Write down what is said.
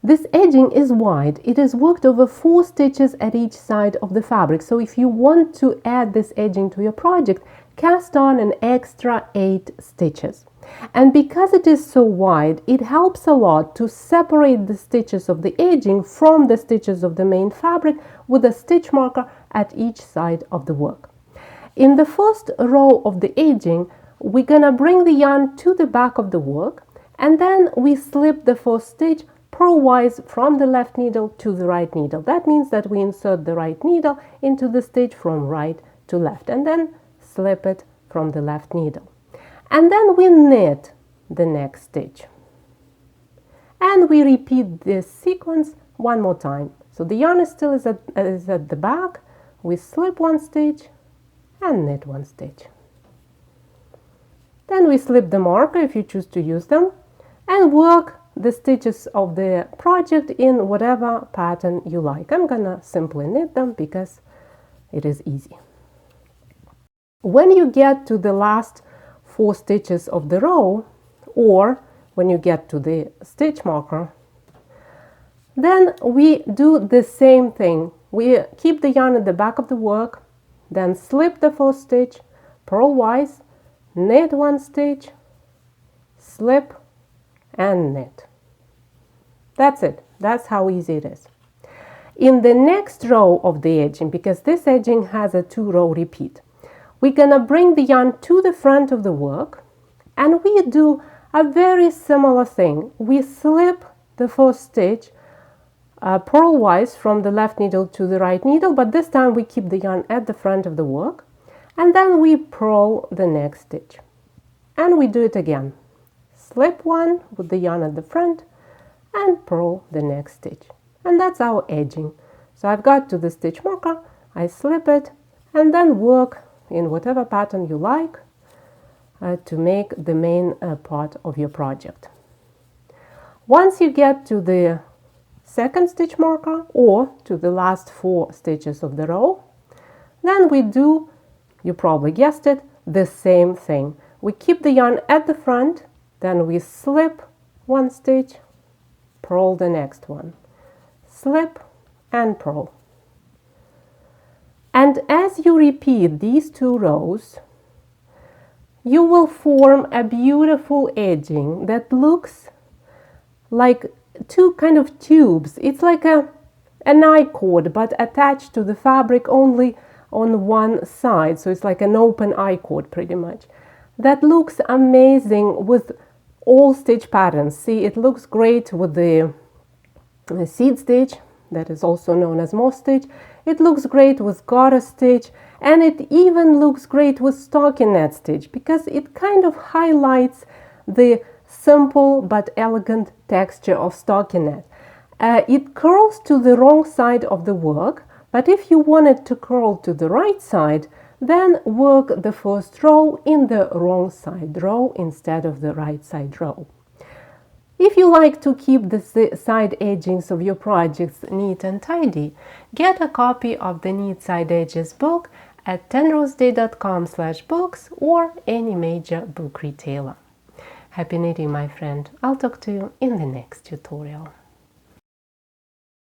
This edging is wide. It is worked over 4 stitches at each side of the fabric. So if you want to add this edging to your project, cast on an extra 8 stitches. And because it is so wide, it helps a lot to separate the stitches of the edging from the stitches of the main fabric with a stitch marker at each side of the work. In the first row of the edging, we're gonna bring the yarn to the back of the work, and then we slip the first stitch purlwise from the left needle to the right needle. That means that we insert the right needle into the stitch from right to left, and then slip it from the left needle. And then we knit the next stitch. And we repeat this sequence one more time. So the yarn is still at the back. We slip 1 stitch and knit 1 stitch. Then we slip the marker if you choose to use them, and work the stitches of the project in whatever pattern you like. I'm gonna simply knit them because it is easy. When you get to the last 4 stitches of the row, or when you get to the stitch marker, then we do the same thing. We keep the yarn at the back of the work, then slip the first stitch purlwise, knit 1 stitch, slip and knit. That's it. That's how easy it is. In the next row of the edging, because this edging has a 2-row repeat, we're gonna bring the yarn to the front of the work, and we do a very similar thing. We slip the first stitch purlwise from the left needle to the right needle, but this time we keep the yarn at the front of the work, and then we purl the next stitch. And we do it again. Slip 1 with the yarn at the front and purl the next stitch. And that's our edging. So I've got to the stitch marker, I slip it, and then work in whatever pattern you like to make the main part of your project. Once you get to the second stitch marker or to the last 4 stitches of the row, then we do, you probably guessed it, the same thing. We keep the yarn at the front, then we slip 1 stitch, purl the next one, slip and purl. And as you repeat these 2 rows, you will form a beautiful edging that looks like 2 kind of tubes. It's like an I-cord, but attached to the fabric only on one side. So it's like an open I-cord pretty much. That looks amazing with all stitch patterns. See, it looks great with the seed stitch, that is also known as moss stitch. It looks great with garter stitch, and it even looks great with stockinette stitch because it kind of highlights the simple but elegant texture of stockinette. It curls to the wrong side of the work, but if you want it to curl to the right side, then work the first row in the wrong side row instead of the right side row. If you like to keep the side edgings of your projects neat and tidy, get a copy of the Neat Side Edges book at tenroseday.com/books or any major book retailer. Happy knitting, my friend. I'll talk to you in the next tutorial.